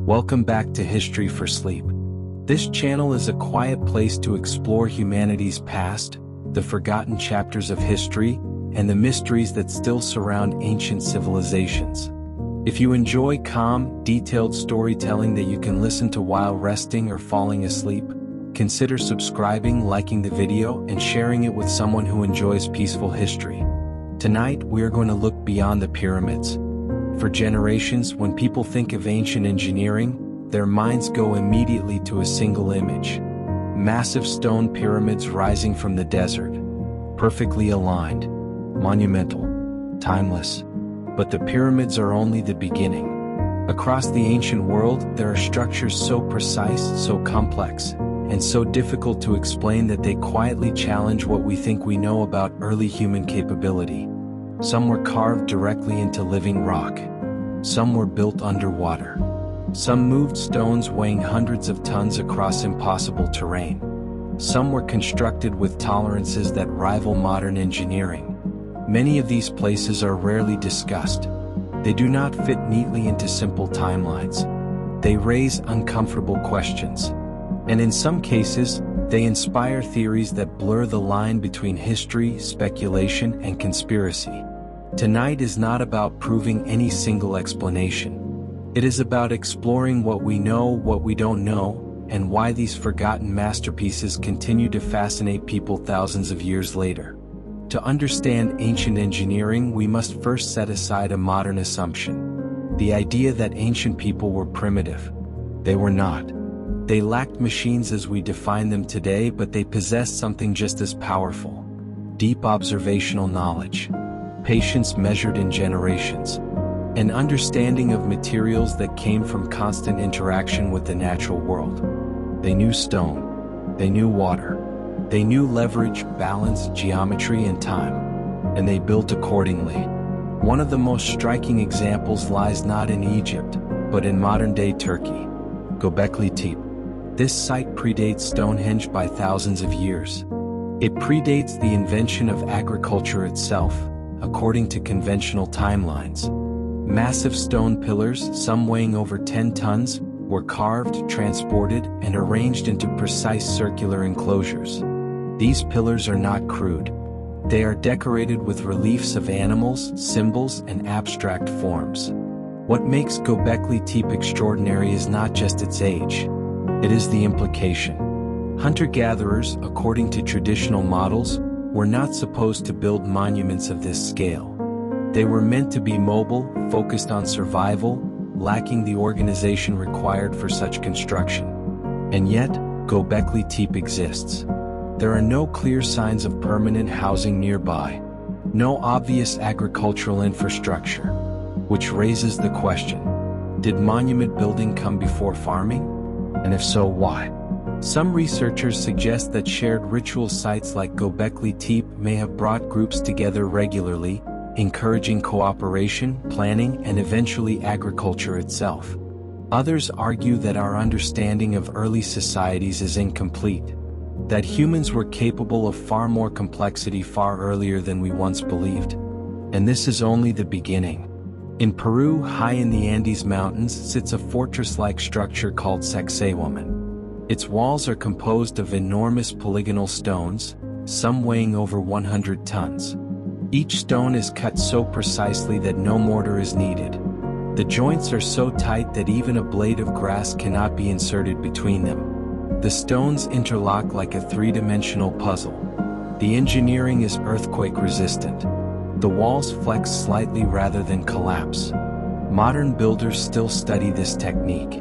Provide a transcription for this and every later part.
Welcome back to History for Sleep. This channel is a quiet place to explore humanity's past, the forgotten chapters of history, and the mysteries that still surround ancient civilizations. If you enjoy calm, detailed storytelling that you can listen to while resting or falling asleep, consider subscribing, liking the video, and sharing it with someone who enjoys peaceful history. Tonight, we are going to look beyond the pyramids. For generations, when people think of ancient engineering, their minds go immediately to a single image. Massive stone pyramids rising from the desert. Perfectly aligned. Monumental. Timeless. But the pyramids are only the beginning. Across the ancient world, there are structures so precise, so complex, and so difficult to explain that they quietly challenge what we think we know about early human capability. Some were carved directly into living rock. Some were built underwater. Some moved stones weighing hundreds of tons across impossible terrain. Some were constructed with tolerances that rival modern engineering. Many of these places are rarely discussed. They do not fit neatly into simple timelines. They raise uncomfortable questions. And in some cases, they inspire theories that blur the line between history, speculation, and conspiracy. Tonight is not about proving any single explanation. It is about exploring what we know, what we don't know, and why these forgotten masterpieces continue to fascinate people thousands of years later. To understand ancient engineering, we must first set aside a modern assumption. The idea that ancient people were primitive. They were not. They lacked machines as we define them today, but they possessed something just as powerful. Deep observational knowledge. Patience measured in generations. An understanding of materials that came from constant interaction with the natural world. They knew stone. They knew water. They knew leverage, balance, geometry, and time. And they built accordingly. One of the most striking examples lies not in Egypt, but in modern-day Turkey. Göbekli Tepe. This site predates Stonehenge by thousands of years. It predates the invention of agriculture itself, according to conventional timelines. Massive stone pillars, some weighing over 10 tons, were carved, transported, and arranged into precise circular enclosures. These pillars are not crude. They are decorated with reliefs of animals, symbols, and abstract forms. What makes Göbekli Tepe extraordinary is not just its age. It is the implication. Hunter-gatherers, according to traditional models, were not supposed to build monuments of this scale. They were meant to be mobile, focused on survival, lacking the organization required for such construction. And yet, Göbekli Tepe exists. There are no clear signs of permanent housing nearby. No obvious agricultural infrastructure. Which raises the question, did monument building come before farming? And if so, why? Some researchers suggest that shared ritual sites like Göbekli Tepe may have brought groups together regularly, encouraging cooperation, planning, and eventually agriculture itself. Others argue that our understanding of early societies is incomplete, that humans were capable of far more complexity far earlier than we once believed. And this is only the beginning. In Peru, high in the Andes Mountains, sits a fortress-like structure called Sacsayhuaman. Its walls are composed of enormous polygonal stones, some weighing over 100 tons. Each stone is cut so precisely that no mortar is needed. The joints are so tight that even a blade of grass cannot be inserted between them. The stones interlock like a three-dimensional puzzle. The engineering is earthquake-resistant. The walls flex slightly rather than collapse. Modern builders still study this technique.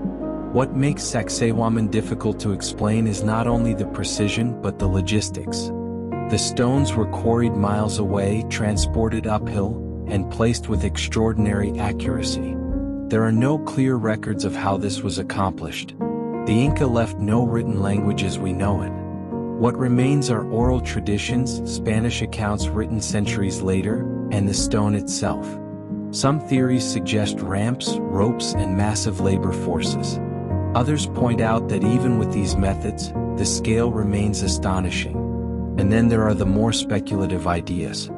What makes Sacsayhuaman difficult to explain is not only the precision but the logistics. The stones were quarried miles away, transported uphill, and placed with extraordinary accuracy. There are no clear records of how this was accomplished. The Inca left no written language as we know it. What remains are oral traditions, Spanish accounts written centuries later, and the stone itself. Some theories suggest ramps, ropes, and massive labor forces. Others point out that even with these methods, the scale remains astonishing. And then there are the more speculative ideas.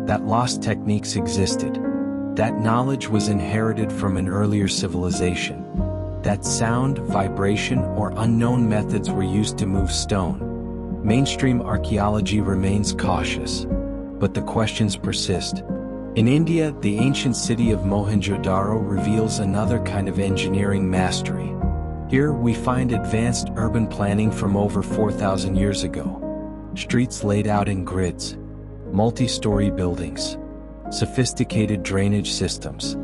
That lost techniques existed. That knowledge was inherited from an earlier civilization. that sound, vibration, or unknown methods were used to move stone. Mainstream archaeology remains cautious, but the questions persist. In India, the ancient city of Mohenjo-daro reveals another kind of engineering mastery. Here, we find advanced urban planning from over 4,000 years ago. Streets laid out in grids, multi-story buildings, sophisticated drainage systems.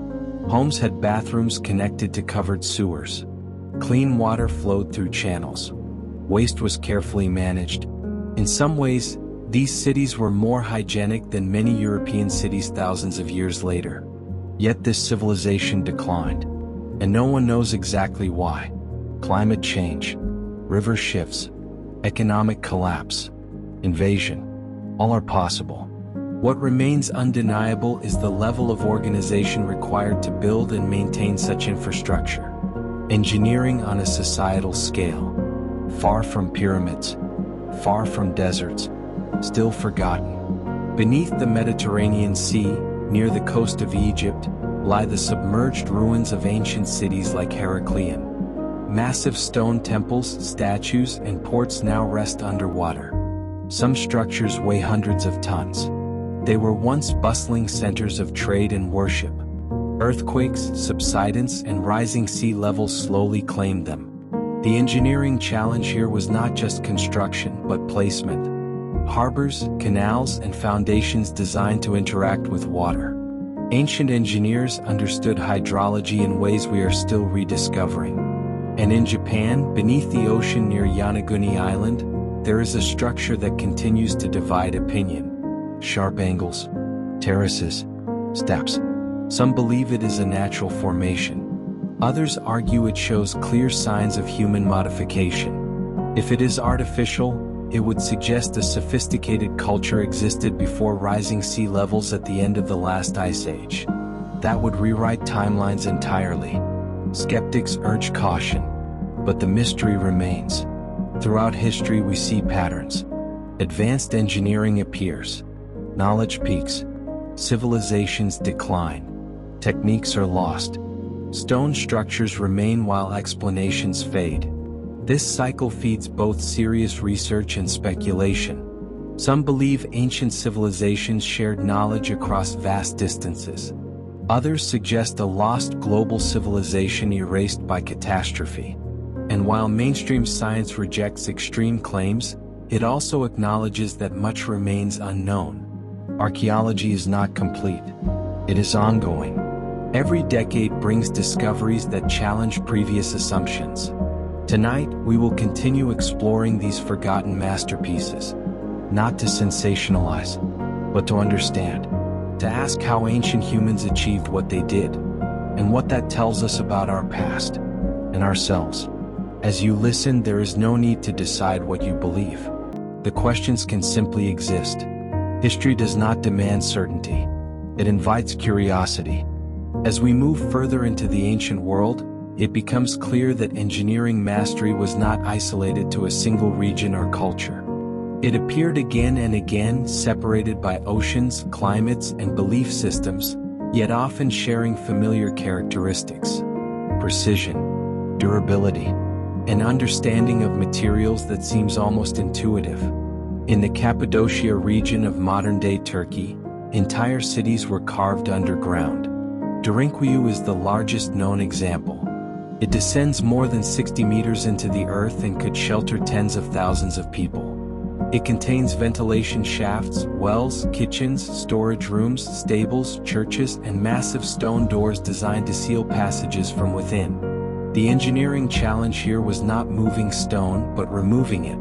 Homes had bathrooms connected to covered sewers. Clean water flowed through channels. Waste was carefully managed. In some ways, these cities were more hygienic than many European cities thousands of years later. Yet this civilization declined, and no one knows exactly why. Climate change, river shifts, economic collapse, invasion, all are possible. What remains undeniable is the level of organization required to build and maintain such infrastructure. Engineering on a societal scale, far from pyramids, far from deserts, still forgotten. Beneath the Mediterranean Sea, near the coast of Egypt, lie the submerged ruins of ancient cities like Heracleion. Massive stone temples, statues, and ports now rest underwater. Some structures weigh hundreds of tons. They were once bustling centers of trade and worship. Earthquakes, subsidence, and rising sea levels slowly claimed them. The engineering challenge here was not just construction, but placement. Harbors, canals, and foundations designed to interact with water. Ancient engineers understood hydrology in ways we are still rediscovering. And in Japan, beneath the ocean near Yonaguni Island, there is a structure that continues to divide opinion. Sharp angles, terraces, steps. Some believe it is a natural formation. Others argue it shows clear signs of human modification. If it is artificial, it would suggest a sophisticated culture existed before rising sea levels at the end of the last ice age. That would rewrite timelines entirely. Skeptics urge caution, but the mystery remains. Throughout history we see patterns. Advanced engineering appears. Knowledge peaks. Civilizations decline. Techniques are lost. Stone structures remain while explanations fade. This cycle feeds both serious research and speculation. Some believe ancient civilizations shared knowledge across vast distances. Others suggest a lost global civilization erased by catastrophe. And while mainstream science rejects extreme claims, it also acknowledges that much remains unknown. Archaeology is not complete. It is ongoing. Every decade brings discoveries that challenge previous assumptions. Tonight, we will continue exploring these forgotten masterpieces, not to sensationalize, but to understand, to ask how ancient humans achieved what they did, and what that tells us about our past and ourselves. As you listen, there is no need to decide what you believe. The questions can simply exist. History does not demand certainty. It invites curiosity. As we move further into the ancient world, it becomes clear that engineering mastery was not isolated to a single region or culture. It appeared again and again, separated by oceans, climates, and belief systems, yet often sharing familiar characteristics: precision, durability, an understanding of materials that seems almost intuitive. In the Cappadocia region of modern-day Turkey, entire cities were carved underground. Derinkuyu is the largest known example. It descends more than 60 meters into the earth and could shelter tens of thousands of people. It contains ventilation shafts, wells, kitchens, storage rooms, stables, churches, and massive stone doors designed to seal passages from within. The engineering challenge here was not moving stone, but removing it.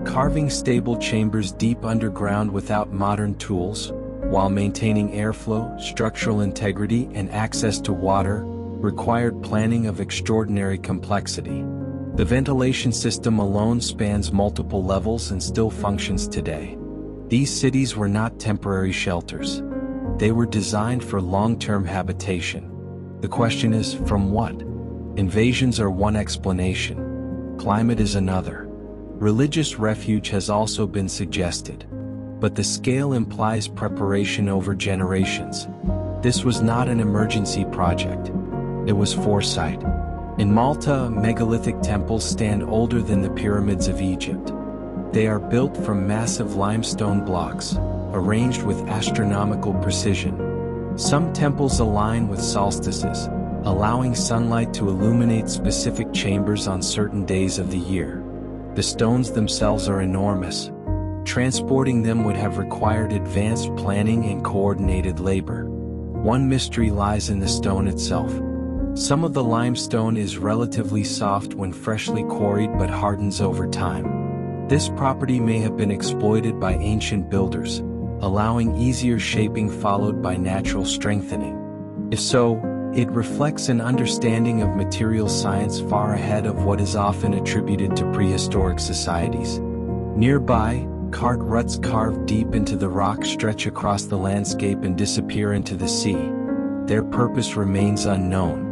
Carving stable chambers deep underground without modern tools, while maintaining airflow, structural integrity, and access to water, required planning of extraordinary complexity. The ventilation system alone spans multiple levels and still functions today. These cities were not temporary shelters. They were designed for long-term habitation. The question is, from what? Invasions are one explanation. Climate is another. Religious refuge has also been suggested. But the scale implies preparation over generations. This was not an emergency project. It was foresight. In Malta, megalithic temples stand older than the pyramids of Egypt. They are built from massive limestone blocks, arranged with astronomical precision. Some temples align with solstices, allowing sunlight to illuminate specific chambers on certain days of the year. The stones themselves are enormous. Transporting them would have required advanced planning and coordinated labor. One mystery lies in the stone itself. Some of the limestone is relatively soft when freshly quarried but hardens over time. This property may have been exploited by ancient builders, allowing easier shaping followed by natural strengthening. If so, it reflects an understanding of material science far ahead of what is often attributed to prehistoric societies. Nearby, cart ruts carved deep into the rock stretch across the landscape and disappear into the sea. Their purpose remains unknown.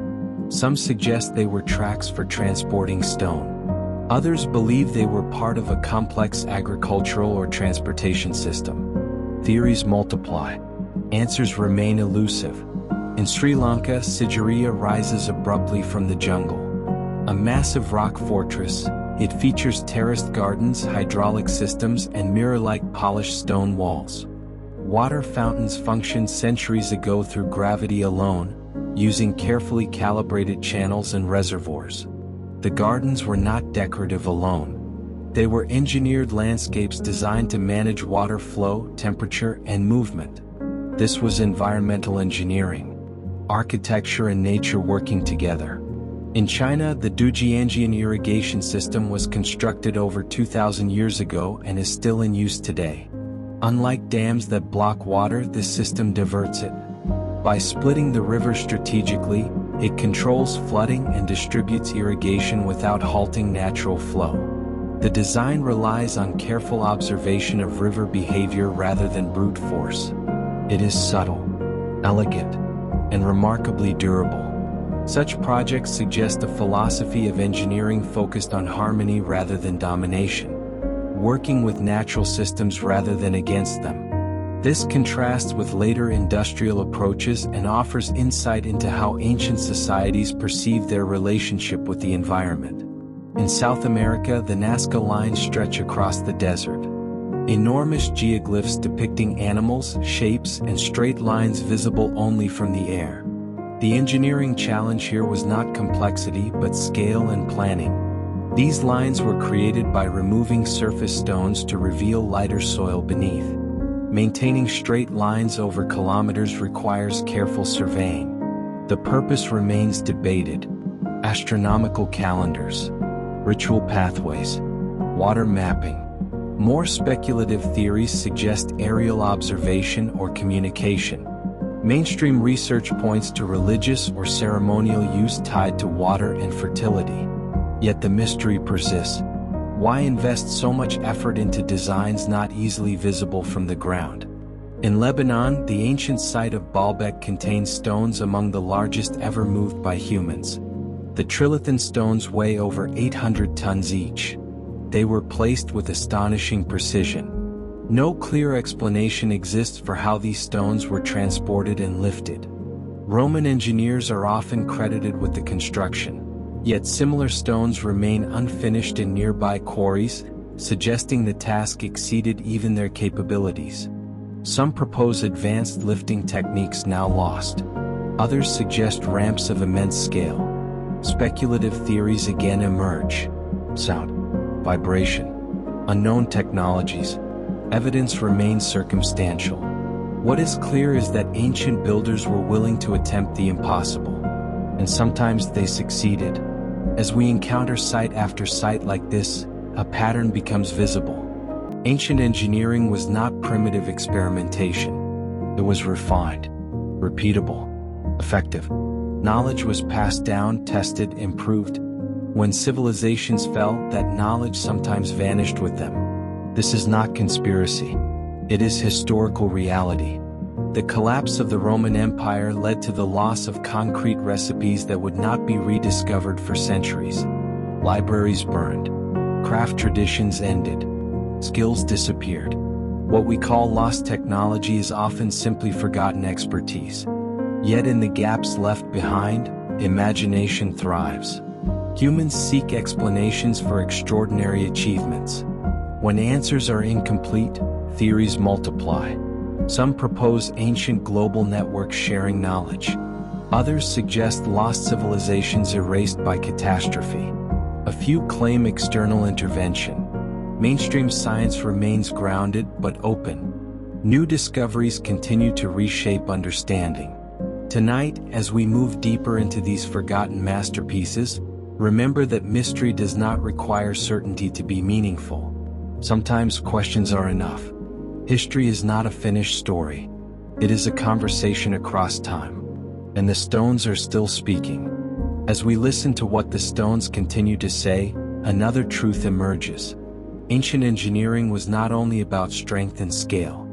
Some suggest they were tracks for transporting stone. Others believe they were part of a complex agricultural or transportation system. Theories multiply. Answers remain elusive. In Sri Lanka, Sigiriya rises abruptly from the jungle. A massive rock fortress, it features terraced gardens, hydraulic systems, and mirror-like polished stone walls. Water fountains functioned centuries ago through gravity alone, using carefully calibrated channels and reservoirs. The gardens were not decorative alone. They were engineered landscapes designed to manage water flow, temperature, and movement. This was environmental engineering. Architecture and nature working together. In China, the Dujianjian irrigation system was constructed over 2,000 years ago and is still in use today. Unlike dams that block water, this system diverts it. By splitting the river strategically, it controls flooding and distributes irrigation without halting natural flow. The design relies on careful observation of river behavior rather than brute force. It is subtle, elegant, and remarkably durable. Such projects suggest a philosophy of engineering focused on harmony rather than domination, working with natural systems rather than against them. This contrasts with later industrial approaches and offers insight into how ancient societies perceived their relationship with the environment. In South America, the Nazca lines stretch across the desert. Enormous geoglyphs depicting animals, shapes, and straight lines visible only from the air. The engineering challenge here was not complexity but scale and planning. These lines were created by removing surface stones to reveal lighter soil beneath. Maintaining straight lines over kilometers requires careful surveying. The purpose remains debated. Astronomical calendars, ritual pathways, water mapping. More speculative theories suggest aerial observation or communication. Mainstream research points to religious or ceremonial use tied to water and fertility. Yet the mystery persists. Why invest so much effort into designs not easily visible from the ground? In Lebanon, the ancient site of Baalbek contains stones among the largest ever moved by humans. The trilithon stones weigh over 800 tons each. They were placed with astonishing precision. No clear explanation exists for how these stones were transported and lifted. Roman engineers are often credited with the construction, yet similar stones remain unfinished in nearby quarries, suggesting the task exceeded even their capabilities. Some propose advanced lifting techniques now lost. Others suggest ramps of immense scale. Speculative theories again emerge. Sound, vibration, unknown technologies. Evidence remains circumstantial. What is clear is that ancient builders were willing to attempt the impossible, and sometimes they succeeded. As we encounter site after site like this, a pattern becomes visible. Ancient engineering was not primitive experimentation. It was refined, repeatable, effective. Knowledge was passed down, tested, improved. When civilizations fell, that knowledge sometimes vanished with them. This is not conspiracy. It is historical reality. The collapse of the Roman Empire led to the loss of concrete recipes that would not be rediscovered for centuries. Libraries burned. Craft traditions ended. Skills disappeared. What we call lost technology is often simply forgotten expertise. Yet in the gaps left behind, imagination thrives. Humans seek explanations for extraordinary achievements. When answers are incomplete, theories multiply. Some propose ancient global networks sharing knowledge. Others suggest lost civilizations erased by catastrophe. A few claim external intervention. Mainstream science remains grounded but open. New discoveries continue to reshape understanding. Tonight, as we move deeper into these forgotten masterpieces, remember that mystery does not require certainty to be meaningful. Sometimes questions are enough. History is not a finished story. It is a conversation across time. And the stones are still speaking. As we listen to what the stones continue to say, another truth emerges. Ancient engineering was not only about strength and scale.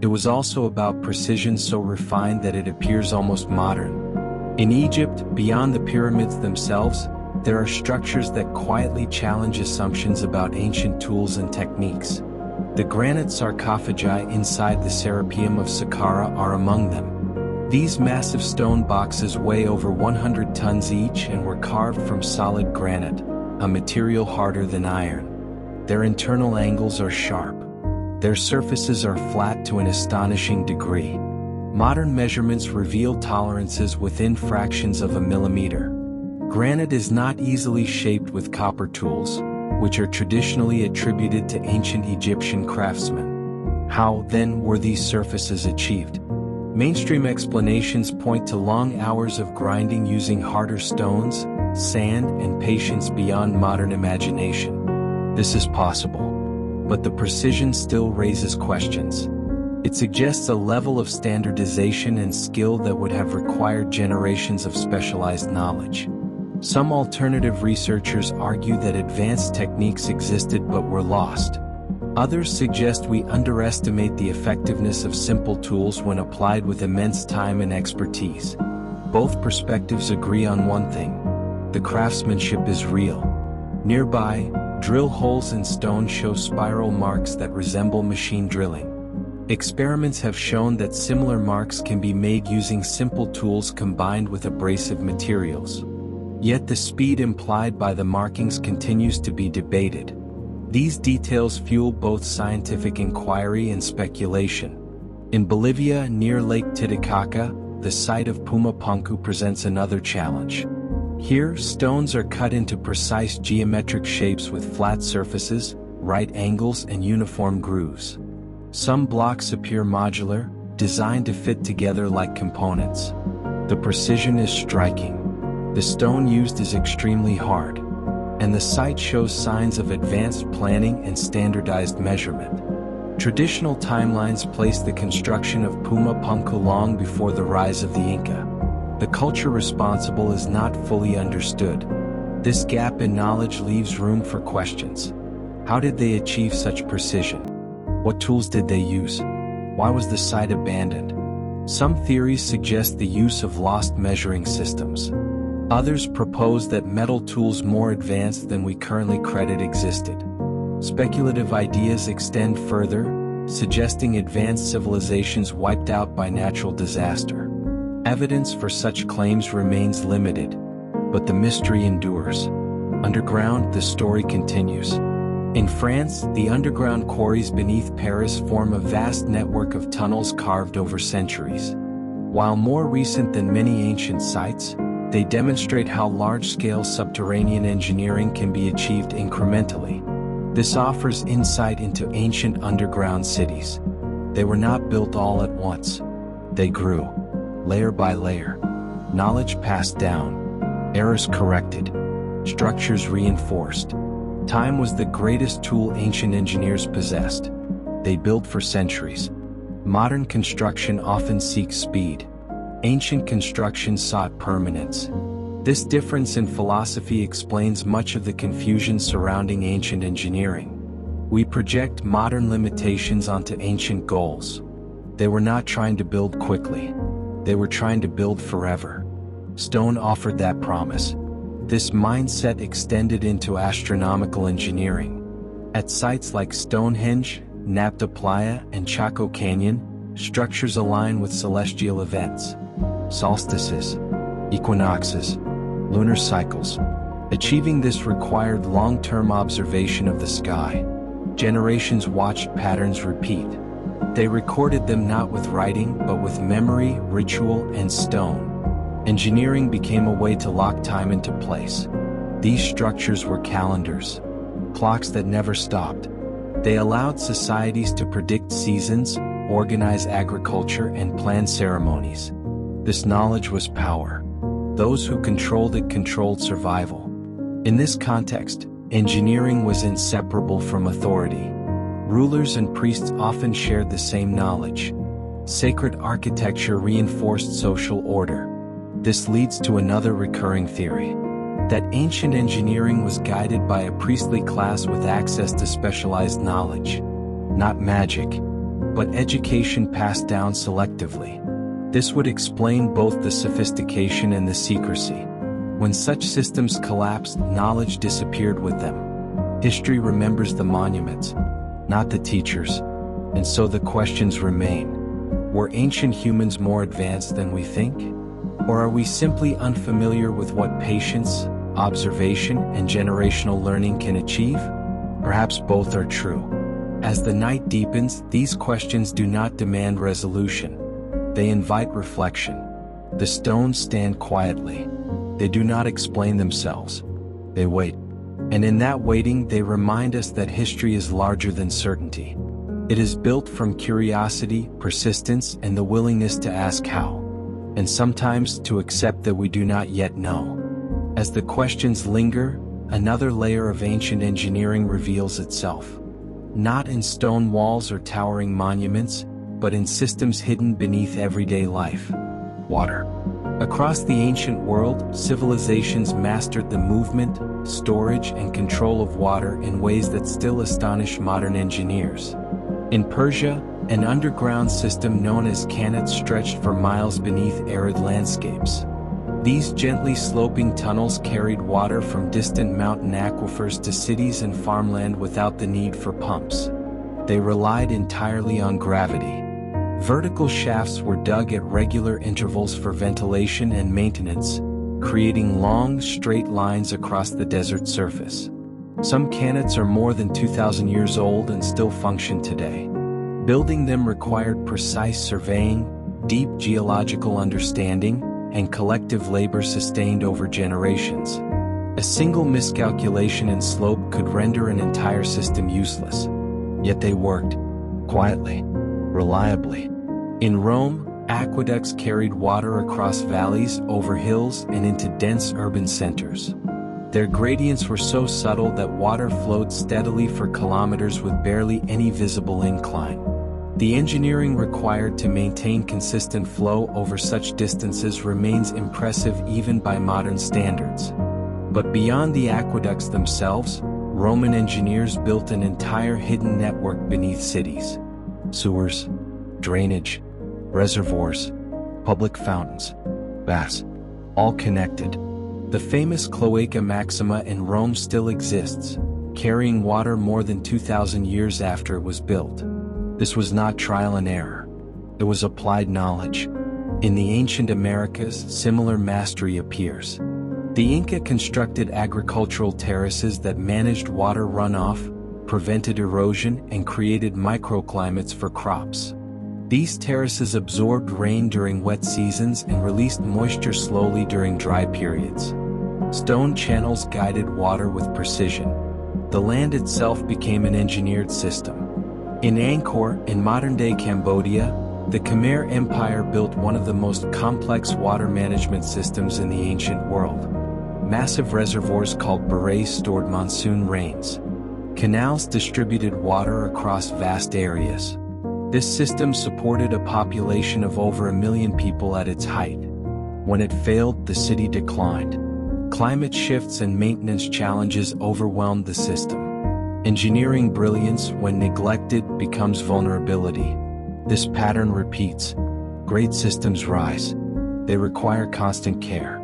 It was also about precision so refined that it appears almost modern. In Egypt, beyond the pyramids themselves, there are structures that quietly challenge assumptions about ancient tools and techniques. The granite sarcophagi inside the Serapeum of Saqqara are among them. These massive stone boxes weigh over 100 tons each and were carved from solid granite, a material harder than iron. Their internal angles are sharp. Their surfaces are flat to an astonishing degree. Modern measurements reveal tolerances within fractions of a millimeter. Granite is not easily shaped with copper tools, which are traditionally attributed to ancient Egyptian craftsmen. How, then, were these surfaces achieved? Mainstream explanations point to long hours of grinding using harder stones, sand, and patience beyond modern imagination. This is possible, but the precision still raises questions. It suggests a level of standardization and skill that would have required generations of specialized knowledge. Some alternative researchers argue that advanced techniques existed but were lost. Others suggest we underestimate the effectiveness of simple tools when applied with immense time and expertise. Both perspectives agree on one thing: the craftsmanship is real. Nearby, drill holes in stone show spiral marks that resemble machine drilling. Experiments have shown that similar marks can be made using simple tools combined with abrasive materials. Yet the speed implied by the markings continues to be debated. These details fuel both scientific inquiry and speculation. In Bolivia, near Lake Titicaca, the site of Pumapunku presents another challenge. Here, stones are cut into precise geometric shapes with flat surfaces, right angles, and uniform grooves. Some blocks appear modular, designed to fit together like components. The precision is striking. The stone used is extremely hard, and the site shows signs of advanced planning and standardized measurement. Traditional timelines place the construction of Pumapunku long before the rise of the Inca. The culture responsible is not fully understood. This gap in knowledge leaves room for questions. How did they achieve such precision? What tools did they use? Why was the site abandoned? Some theories suggest the use of lost measuring systems. Others propose that metal tools more advanced than we currently credit existed. Speculative ideas extend further, suggesting advanced civilizations wiped out by natural disaster. Evidence for such claims remains limited, but the mystery endures. Underground, the story continues. In France, the underground quarries beneath Paris form a vast network of tunnels carved over centuries. While more recent than many ancient sites, they demonstrate how large-scale subterranean engineering can be achieved incrementally. This offers insight into ancient underground cities. They were not built all at once. They grew, layer by layer. Knowledge passed down, errors corrected, structures reinforced. Time was the greatest tool ancient engineers possessed. They built for centuries. Modern construction often seeks speed. Ancient construction sought permanence. This difference in philosophy explains much of the confusion surrounding ancient engineering. We project modern limitations onto ancient goals. They were not trying to build quickly. They were trying to build forever. Stone offered that promise. This mindset extended into astronomical engineering. At sites like Stonehenge, Nabta Playa, and Chaco Canyon, structures align with celestial events. Solstices, equinoxes, lunar cycles. Achieving this required long-term observation of the sky. Generations watched patterns repeat. They recorded them not with writing but with memory, ritual, and stone. Engineering became a way to lock time into place. These structures were calendars, clocks that never stopped. They allowed societies to predict seasons, organize agriculture, and plan ceremonies. This knowledge was power. Those who controlled it controlled survival. In this context, engineering was inseparable from authority. Rulers and priests often shared the same knowledge. Sacred architecture reinforced social order. This leads to another recurring theory: that ancient engineering was guided by a priestly class with access to specialized knowledge. Not magic, but education passed down selectively. This would explain both the sophistication and the secrecy. When such systems collapsed, knowledge disappeared with them. History remembers the monuments, not the teachers, and so the questions remain. Were ancient humans more advanced than we think? Or are we simply unfamiliar with what patience, observation, and generational learning can achieve? Perhaps both are true. As the night deepens, these questions do not demand resolution. They invite reflection. The stones stand quietly. They do not explain themselves. They wait. And in that waiting, they remind us that history is larger than certainty. It is built from curiosity, persistence, and the willingness to ask how, and sometimes to accept that we do not yet know. As the questions linger, another layer of ancient engineering reveals itself. Not in stone walls or towering monuments, but in systems hidden beneath everyday life. Water. Across the ancient world, civilizations mastered the movement, storage, and control of water in ways that still astonish modern engineers. In Persia, an underground system known as qanats stretched for miles beneath arid landscapes. These gently sloping tunnels carried water from distant mountain aquifers to cities and farmland without the need for pumps. They relied entirely on gravity. Vertical shafts were dug at regular intervals for ventilation and maintenance, creating long, straight lines across the desert surface. Some qanats are more than 2,000 years old and still function today. Building them required precise surveying, deep geological understanding, and collective labor sustained over generations. A single miscalculation in slope could render an entire system useless. Yet they worked, quietly, reliably. In Rome, aqueducts carried water across valleys, over hills, and into dense urban centers. Their gradients were so subtle that water flowed steadily for kilometers with barely any visible incline. The engineering required to maintain consistent flow over such distances remains impressive even by modern standards. But beyond the aqueducts themselves, Roman engineers built an entire hidden network beneath cities. Sewers, drainage, reservoirs, public fountains, baths, all connected. The famous Cloaca Maxima in Rome still exists, carrying water more than 2,000 years after it was built. This was not trial and error. It was applied knowledge. In the ancient Americas, similar mastery appears. The Inca constructed agricultural terraces that managed water runoff, prevented erosion, and created microclimates for crops. These terraces absorbed rain during wet seasons and released moisture slowly during dry periods. Stone channels guided water with precision. The land itself became an engineered system. In Angkor, in modern-day Cambodia, the Khmer Empire built one of the most complex water management systems in the ancient world. Massive reservoirs called barays stored monsoon rains. Canals distributed water across vast areas. This system supported a population of over 1 million people at its height. When it failed, the city declined. Climate shifts and maintenance challenges overwhelmed the system. Engineering brilliance, when neglected, becomes vulnerability. This pattern repeats. Great systems rise. They require constant care.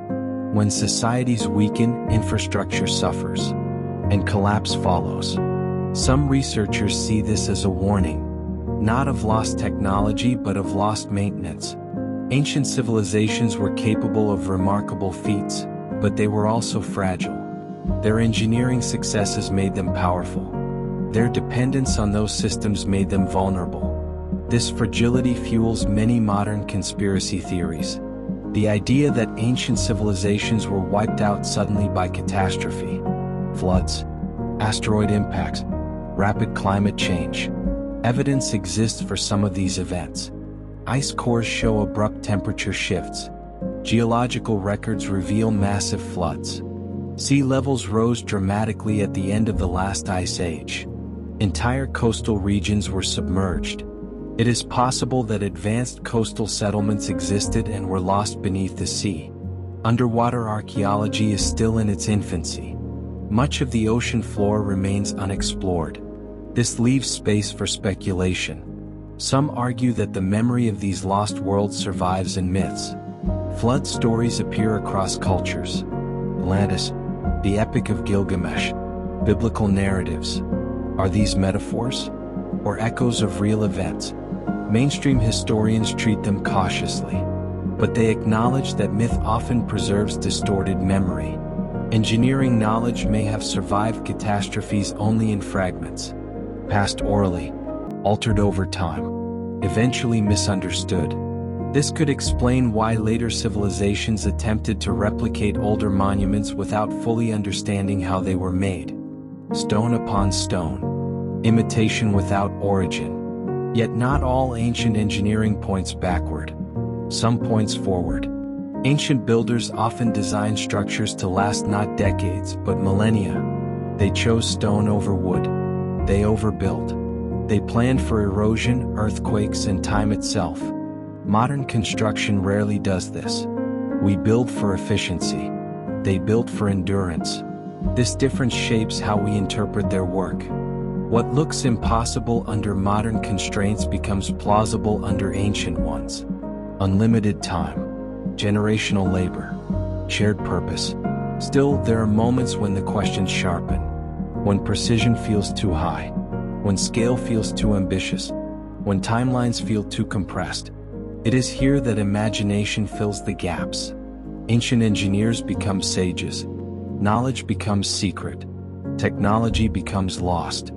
When societies weaken, infrastructure suffers, and collapse follows. Some researchers see this as a warning, not of lost technology but of lost maintenance. Ancient civilizations were capable of remarkable feats, but they were also fragile. Their engineering successes made them powerful. Their dependence on those systems made them vulnerable. This fragility fuels many modern conspiracy theories. The idea that ancient civilizations were wiped out suddenly by catastrophe, floods, asteroid impacts, rapid climate change. Evidence exists for some of these events. Ice cores show abrupt temperature shifts. Geological records reveal massive floods. Sea levels rose dramatically at the end of the last ice age. Entire coastal regions were submerged. It is possible that advanced coastal settlements existed and were lost beneath the sea. Underwater archaeology is still in its infancy. Much of the ocean floor remains unexplored. This leaves space for speculation. Some argue that the memory of these lost worlds survives in myths. Flood stories appear across cultures. Atlantis, the Epic of Gilgamesh, biblical narratives. Are these metaphors? Or echoes of real events? Mainstream historians treat them cautiously. But they acknowledge that myth often preserves distorted memory. Engineering knowledge may have survived catastrophes only in fragments, passed orally, altered over time, eventually misunderstood. This could explain why later civilizations attempted to replicate older monuments without fully understanding how they were made. Stone upon stone, imitation without origin. Yet not all ancient engineering points backward. Some points forward. Ancient builders often designed structures to last not decades but millennia. They chose stone over wood. They overbuilt. They planned for erosion, earthquakes, and time itself. Modern construction rarely does this. We build for efficiency. They built for endurance. This difference shapes how we interpret their work. What looks impossible under modern constraints becomes plausible under ancient ones. Unlimited time, generational labor, shared purpose. Still, there are moments when the questions sharpen. When precision feels too high. When scale feels too ambitious. When timelines feel too compressed. It is here that imagination fills the gaps. Ancient engineers become sages. Knowledge becomes secret. Technology becomes lost.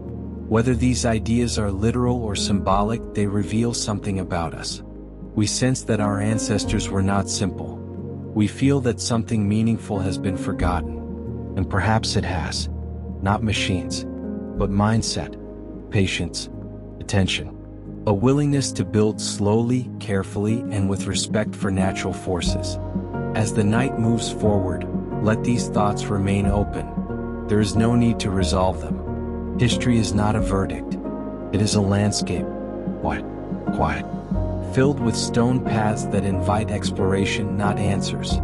Whether these ideas are literal or symbolic, they reveal something about us. We sense that our ancestors were not simple. We feel that something meaningful has been forgotten. And perhaps it has. Not machines, but mindset, patience, attention. A willingness to build slowly, carefully, and with respect for natural forces. As the night moves forward, let these thoughts remain open. There is no need to resolve them. History is not a verdict. It is a landscape. Quiet. Filled with stone paths that invite exploration, not answers.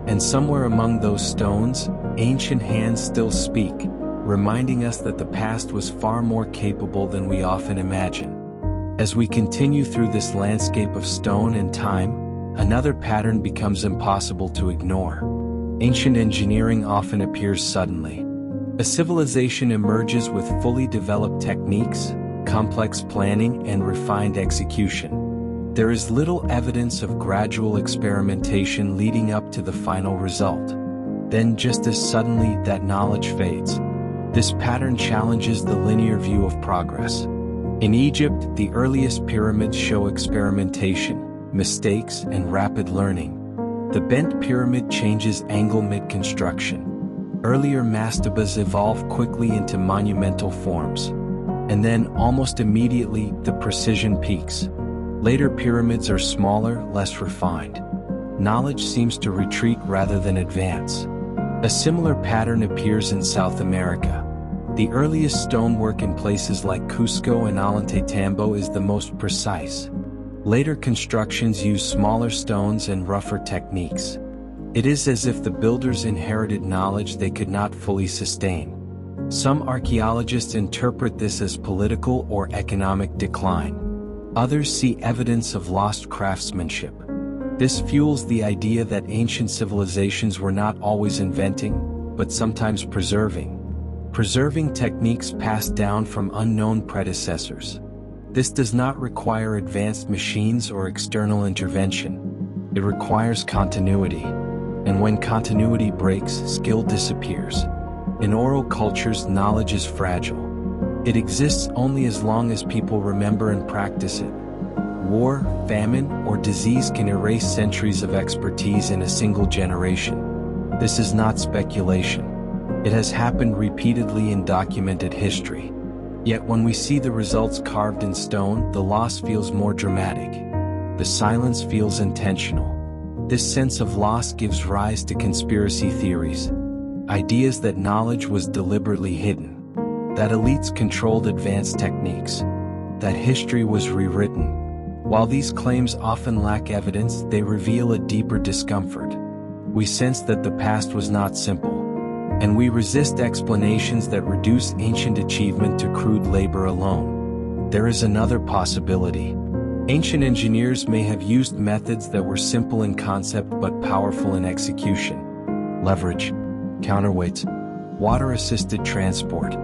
And somewhere among those stones, ancient hands still speak, reminding us that the past was far more capable than we often imagine. As we continue through this landscape of stone and time, another pattern becomes impossible to ignore. Ancient engineering often appears suddenly. A civilization emerges with fully developed techniques, complex planning, and refined execution. There is little evidence of gradual experimentation leading up to the final result. Then, just as suddenly, that knowledge fades. This pattern challenges the linear view of progress. In Egypt, the earliest pyramids show experimentation, mistakes, and rapid learning. The bent pyramid changes angle mid-construction. Earlier mastabas evolve quickly into monumental forms. And then, almost immediately, the precision peaks. Later pyramids are smaller, less refined. Knowledge seems to retreat rather than advance. A similar pattern appears in South America. The earliest stonework in places like Cusco and Ollantaytambo is the most precise. Later constructions use smaller stones and rougher techniques. It is as if the builders inherited knowledge they could not fully sustain. Some archaeologists interpret this as political or economic decline. Others see evidence of lost craftsmanship. This fuels the idea that ancient civilizations were not always inventing, but sometimes preserving. Preserving techniques passed down from unknown predecessors. This does not require advanced machines or external intervention. It requires continuity. And when continuity breaks, skill disappears. In oral cultures, knowledge is fragile. It exists only as long as people remember and practice it. War, famine, or disease can erase centuries of expertise in a single generation. This is not speculation. It has happened repeatedly in documented history. Yet when we see the results carved in stone, the loss feels more dramatic. The silence feels intentional. This sense of loss gives rise to conspiracy theories. Ideas that knowledge was deliberately hidden. That elites controlled advanced techniques. That history was rewritten. While these claims often lack evidence, they reveal a deeper discomfort. We sense that the past was not simple, and we resist explanations that reduce ancient achievement to crude labor alone. There is another possibility. Ancient engineers may have used methods that were simple in concept but powerful in execution. Leverage, counterweights, water-assisted transport,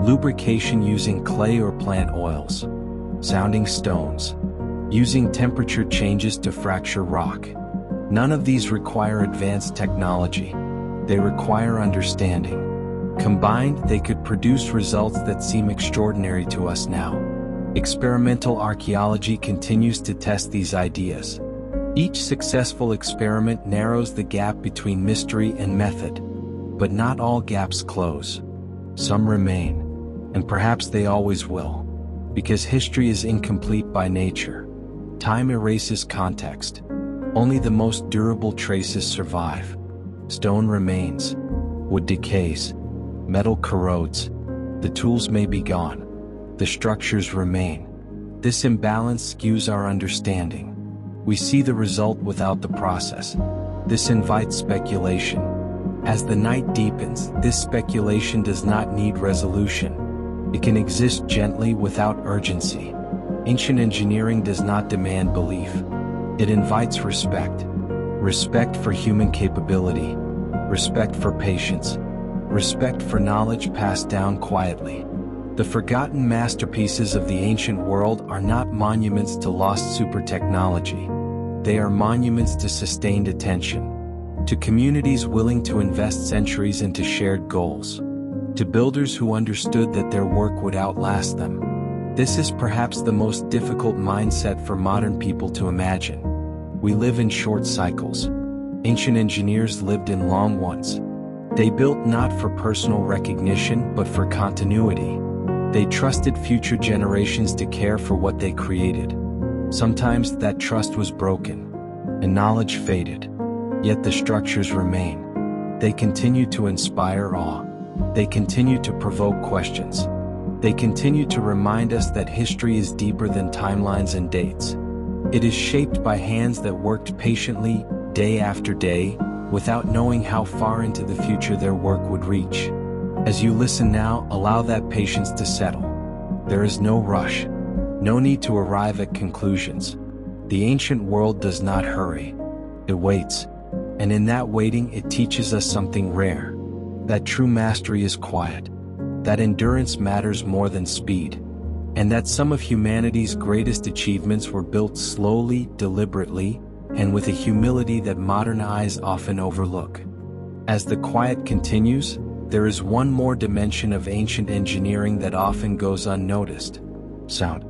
lubrication using clay or plant oils, sounding stones, using temperature changes to fracture rock. None of these require advanced technology. They require understanding. Combined, they could produce results that seem extraordinary to us now. Experimental archaeology continues to test these ideas. Each successful experiment narrows the gap between mystery and method. But not all gaps close. Some remain, and perhaps they always will, because history is incomplete by nature. Time erases context. Only the most durable traces survive. Stone remains. Wood decays. Metal corrodes. The tools may be gone. The structures remain. This imbalance skews our understanding. We see the result without the process. This invites speculation. As the night deepens, this speculation does not need resolution. It can exist gently without urgency. Ancient engineering does not demand belief. It invites respect. Respect for human capability. Respect for patience. Respect for knowledge passed down quietly. The forgotten masterpieces of the ancient world are not monuments to lost super technology. They are monuments to sustained attention. To communities willing to invest centuries into shared goals. To builders who understood that their work would outlast them. This is perhaps the most difficult mindset for modern people to imagine. We live in short cycles. Ancient engineers lived in long ones. They built not for personal recognition but for continuity. They trusted future generations to care for what they created. Sometimes that trust was broken, and knowledge faded. Yet the structures remain. They continue to inspire awe. They continue to provoke questions. They continue to remind us that history is deeper than timelines and dates. It is shaped by hands that worked patiently, day after day, without knowing how far into the future their work would reach. As you listen now, allow that patience to settle. There is no rush. No need to arrive at conclusions. The ancient world does not hurry. It waits. And in that waiting, it teaches us something rare. That true mastery is quiet. That endurance matters more than speed, and that some of humanity's greatest achievements were built slowly, deliberately, and with a humility that modern eyes often overlook. As the quiet continues, there is one more dimension of ancient engineering that often goes unnoticed. Sound.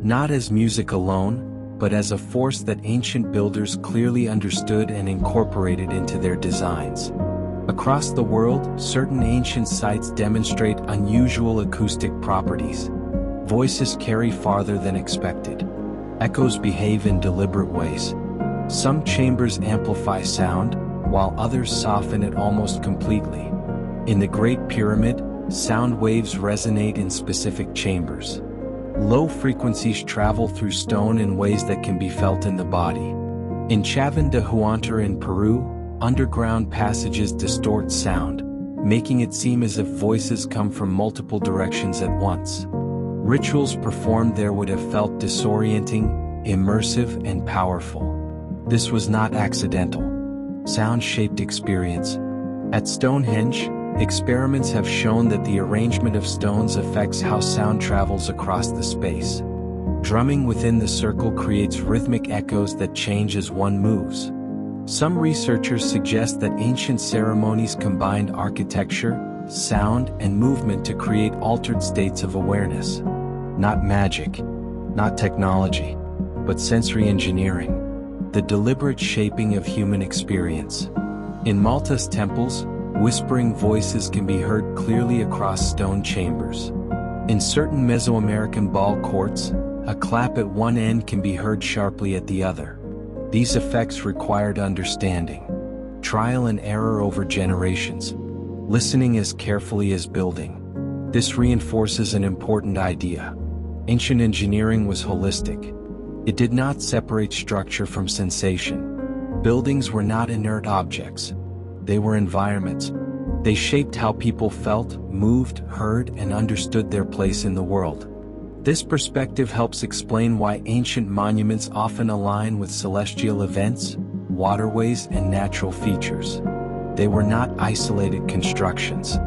Not as music alone, but as a force that ancient builders clearly understood and incorporated into their designs. Across the world, certain ancient sites demonstrate unusual acoustic properties. Voices carry farther than expected. Echoes behave in deliberate ways. Some chambers amplify sound, while others soften it almost completely. In the Great Pyramid, sound waves resonate in specific chambers. Low frequencies travel through stone in ways that can be felt in the body. In Chavín de Huántar in Peru, underground passages distort sound, making it seem as if voices come from multiple directions at once. Rituals performed there would have felt disorienting, immersive, and powerful. This was not accidental. Sound shaped experience. At Stonehenge, experiments have shown that the arrangement of stones affects how sound travels across the space. Drumming within the circle creates rhythmic echoes that change as one moves. Some researchers suggest that ancient ceremonies combined architecture, sound, and movement to create altered states of awareness. Not magic, not technology, but sensory engineering, the deliberate shaping of human experience. In Malta's temples, whispering voices can be heard clearly across stone chambers. In certain Mesoamerican ball courts, a clap at one end can be heard sharply at the other. These effects required understanding, trial and error over generations, listening as carefully as building. This reinforces an important idea. Ancient engineering was holistic. It did not separate structure from sensation. Buildings were not inert objects. They were environments. They shaped how people felt, moved, heard, and understood their place in the world. This perspective helps explain why ancient monuments often align with celestial events, waterways, and natural features. They were not isolated constructions.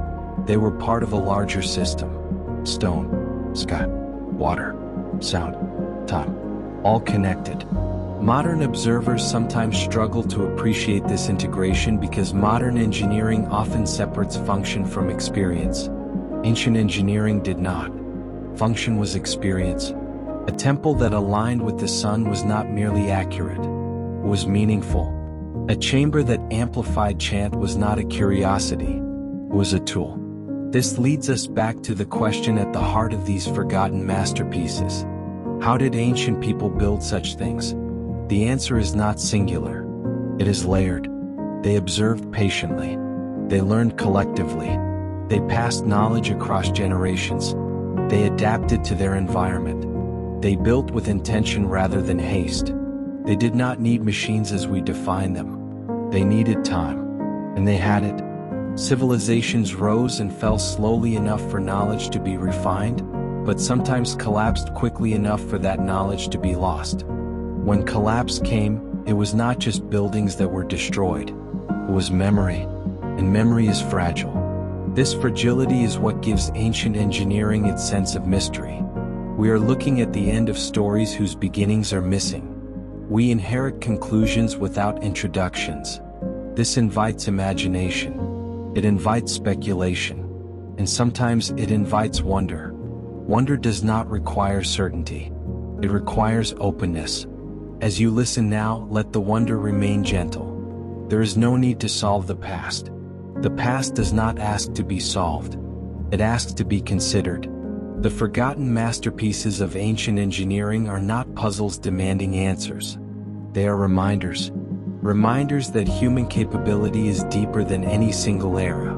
They were part of a larger system. Stone, sky, water, sound, time, all connected. Modern observers sometimes struggle to appreciate this integration because modern engineering often separates function from experience. Ancient engineering did not. Function was experience. A temple that aligned with the sun was not merely accurate, it was meaningful. A chamber that amplified chant was not a curiosity, it was a tool. This leads us back to the question at the heart of these forgotten masterpieces. How did ancient people build such things? The answer is not singular. It is layered. They observed patiently. They learned collectively. They passed knowledge across generations. They adapted to their environment. They built with intention rather than haste. They did not need machines as we define them. They needed time. And they had it. Civilizations rose and fell slowly enough for knowledge to be refined, but sometimes collapsed quickly enough for that knowledge to be lost. When collapse came, it was not just buildings that were destroyed. It was memory, and memory is fragile. This fragility is what gives ancient engineering its sense of mystery. We are looking at the end of stories whose beginnings are missing. We inherit conclusions without introductions. This invites imagination. It invites speculation. And sometimes it invites wonder. Wonder does not require certainty. It requires openness. As you listen now, let the wonder remain gentle. There is no need to solve the past. The past does not ask to be solved. It asks to be considered. The forgotten masterpieces of ancient engineering are not puzzles demanding answers. They are reminders. Reminders that human capability is deeper than any single era.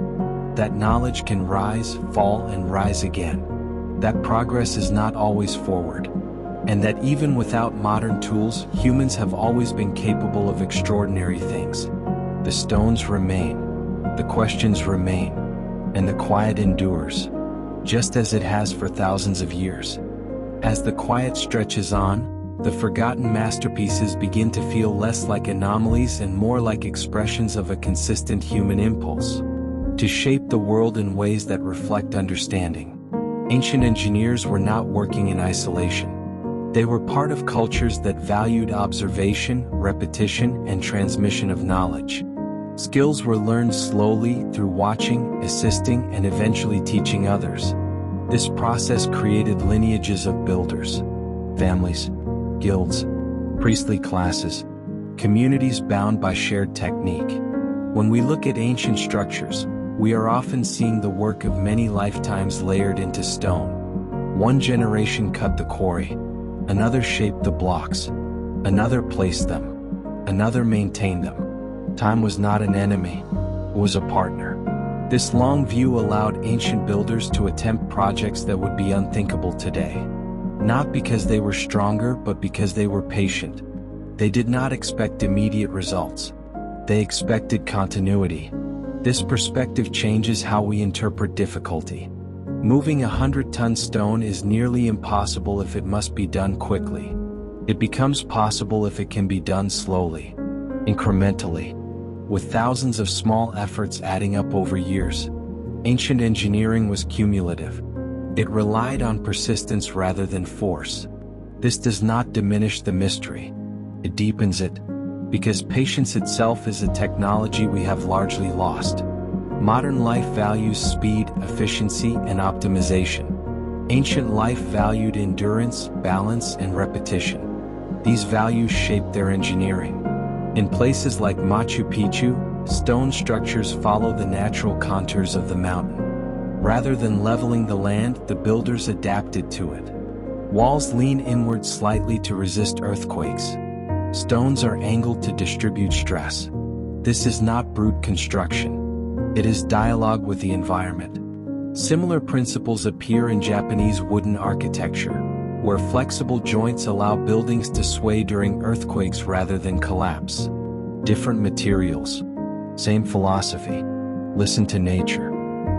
That knowledge can rise, fall, and rise again. That progress is not always forward. And that even without modern tools, humans have always been capable of extraordinary things. The stones remain, the questions remain, and the quiet endures, just as it has for thousands of years. As the quiet stretches on, the forgotten masterpieces begin to feel less like anomalies and more like expressions of a consistent human impulse to shape the world in ways that reflect understanding. Ancient engineers were not working in isolation. They were part of cultures that valued observation, repetition, and transmission of knowledge. Skills were learned slowly through watching, assisting, and eventually teaching others. This process created lineages of builders, families, guilds, priestly classes, communities bound by shared technique. When we look at ancient structures, we are often seeing the work of many lifetimes layered into stone. One generation cut the quarry. Another shaped the blocks. Another placed them. Another maintained them. Time was not an enemy. It was a partner. This long view allowed ancient builders to attempt projects that would be unthinkable today. Not because they were stronger, but because they were patient. They did not expect immediate results. They expected continuity. This perspective changes how we interpret difficulty. Moving a 100-ton stone is nearly impossible if it must be done quickly. It becomes possible if it can be done slowly, incrementally, with thousands of small efforts adding up over years. Ancient engineering was cumulative. It relied on persistence rather than force. This does not diminish the mystery. It deepens it, because patience itself is a technology we have largely lost. Modern life values speed, efficiency, and optimization. Ancient life valued endurance, balance, and repetition. These values shaped their engineering. In places like Machu Picchu, stone structures follow the natural contours of the mountain. Rather than leveling the land, the builders adapted to it. Walls lean inward slightly to resist earthquakes. Stones are angled to distribute stress. This is not brute construction. It is dialogue with the environment. Similar principles appear in Japanese wooden architecture, where flexible joints allow buildings to sway during earthquakes rather than collapse. Different materials. Same philosophy. Listen to nature.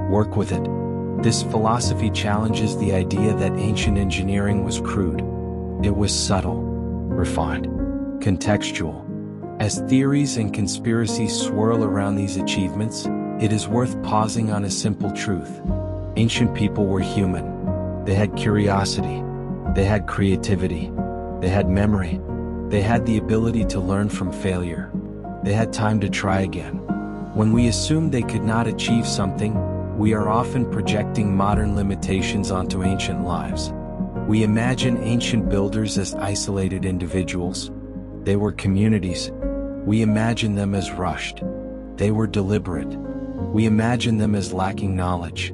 Work with it. This philosophy challenges the idea that ancient engineering was crude. It was subtle, refined, contextual. As theories and conspiracies swirl around these achievements, it is worth pausing on a simple truth. Ancient people were human. They had curiosity. They had creativity. They had memory. They had the ability to learn from failure. They had time to try again. When we assume they could not achieve something, we are often projecting modern limitations onto ancient lives. We imagine ancient builders as isolated individuals. They were communities. We imagine them as rushed. They were deliberate. We imagine them as lacking knowledge.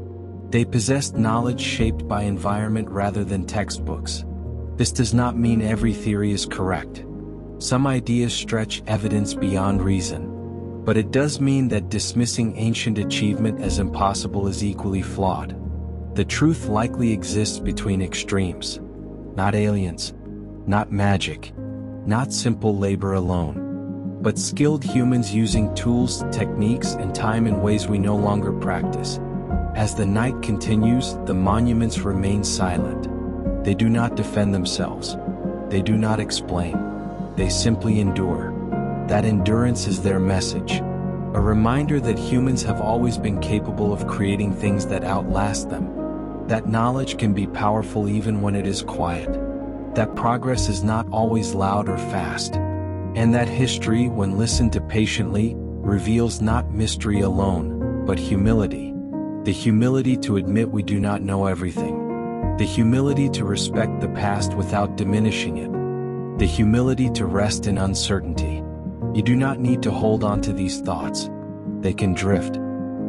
They possessed knowledge shaped by environment rather than textbooks. This does not mean every theory is correct. Some ideas stretch evidence beyond reason. But it does mean that dismissing ancient achievement as impossible is equally flawed. The truth likely exists between extremes. Not aliens. Not magic. Not simple labor alone. But skilled humans using tools, techniques, and time in ways we no longer practice. As the night continues, the monuments remain silent. They do not defend themselves. They do not explain. They simply endure. That endurance is their message. A reminder that humans have always been capable of creating things that outlast them. That knowledge can be powerful even when it is quiet. That progress is not always loud or fast. And that history, when listened to patiently, reveals not mystery alone, but humility. The humility to admit we do not know everything. The humility to respect the past without diminishing it. The humility to rest in uncertainty. You do not need to hold on to these thoughts. They can drift.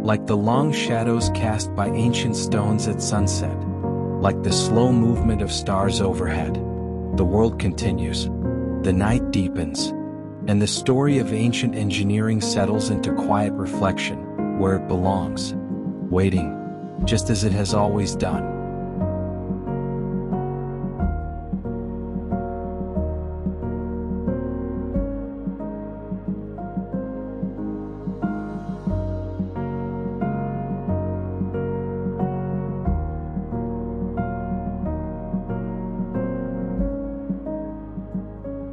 Like the long shadows cast by ancient stones at sunset. Like the slow movement of stars overhead. The world continues. The night deepens. And the story of ancient engineering settles into quiet reflection, where it belongs. Waiting, just as it has always done.